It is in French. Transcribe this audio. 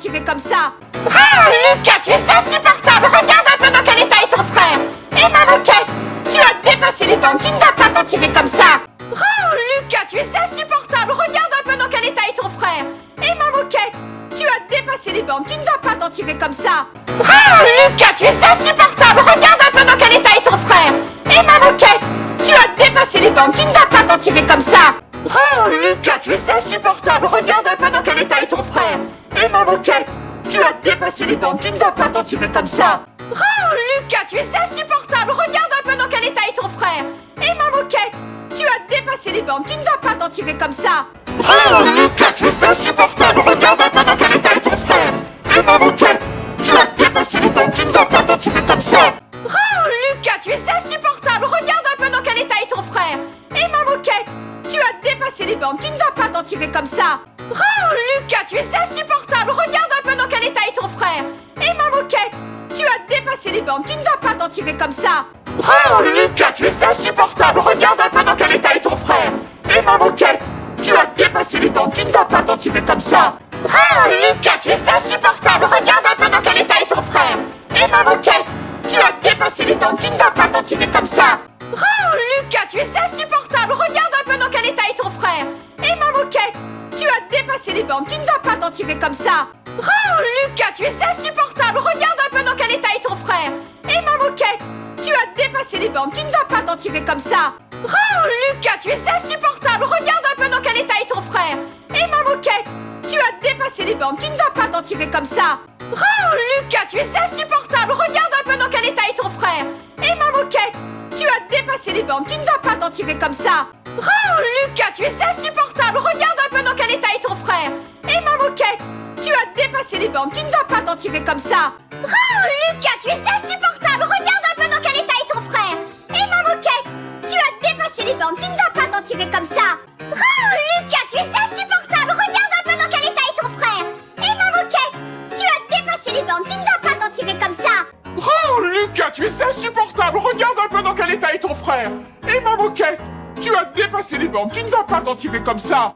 tirer comme ça. Oh, Lucas, tu es insupportable. Regarde un peu dans quel état est ton frère. Et ma moquette, tu as dépassé les bornes. Tu ne vas pas t'en tirer comme ça. Oh, Lucas, tu es insupportable. Regarde un peu dans quel état est ton frère. Et ma moquette, tu as dépassé les bornes. Tu ne vas pas t'en tirer comme ça. Oh, Lucas, tu es insupportable. Regarde un peu dans quel état est ton frère. Et ma moquette, tu as dépassé les bornes. Tu ne vas pas t'en tirer comme ça. Oh, Lucas, tu es insupportable. Regarde un peu dans quel état est ton frère. Et ma moquette, tu as dépassé les bornes. Tu ne vas pas t'en tirer comme ça. Oh, Lucas, tu es insupportable. Regarde un peu dans quel état est ton frère. Et ma moquette, tu as dépassé les bornes. Tu ne vas pas t'en tirer comme ça. Oh, Lucas, tu es insupportable. Regarde un peu dans quel état est ton frère. Et ma moquette, tu as dépassé les bornes. Tu ne vas pas t'en tirer comme ça. Oh, Lucas, tu es insupportable. Regarde un peu dans quel état est ton frère. Et ma moquette, tu as dépassé les bornes. Tu ne vas pas t'en tirer comme ça. Oh, Lucas, tu es insupportable. Regarde un peu dans quel état est ton frère. Et ma moquette, tu as dépassé les bornes. Tu ne vas pas t'en tirer comme ça. Oh, Lucas, tu es insupportable. Regarde un peu dans quel état est ton frère. Et ma moquette, tu as dépassé les bornes. Tu ne vas pas t'en tirer comme ça. Oh, Lucas, tu es insupportable. Regarde un peu dans quel état est ton frère. Et ma moquette, tu as dépassé les bornes. Tu ne vas pas t'en tirer comme ça. Oh, Lucas, tu es insupportable. Regarde un peu dans quel état est ton frère. Et ma moquette, tu as dépassé les bornes. Tu ne vas pas t'en tirer comme ça. Oh, Lucas, tu es insupportable. Regarde un peu dans quel état est ton frère. Et ma moquette, tu as dépassé les bornes. Tu ne vas pas t'en tirer comme ça. Oh, Lucas, tu es insupportable. Regarde un peu dans quel état est ton frère. Et ma moquette, tu as dépassé les bornes. Tu ne vas pas t'en tirer comme ça. Oh, Lucas, tu es insupportable. Regarde un peu dans quel état est ton frère. Et ma moquette, tu as dépassé les bornes. Tu ne vas pas t'en tirer comme ça. Oh, Lucas, tu es insupportable. Regarde un peu dans quel état est ton frère. Et ma moquette, tu as dépassé les bornes. Tu ne vas pas t'en tirer comme ça. Oh, Lucas, tu es insupportable. Regarde un peu dans quel état est ton frère. Et ma moquette, tu as dépassé les bornes. Tu ne vas pas t'en tirer comme ça. Oh, Lucas, tu es insupportable. Regarde un peu dans quel état est ton frère. Et ma moquette, tu as dépassé les bornes. Tu ne vas pas t'en tirer comme ça. Oh, Lucas, tu es insupportable. Regarde un peu dans quel état est ton frère. Et ma moquette, tu as dépassé les bornes. Tu ne vas pas t'en tirer comme ça.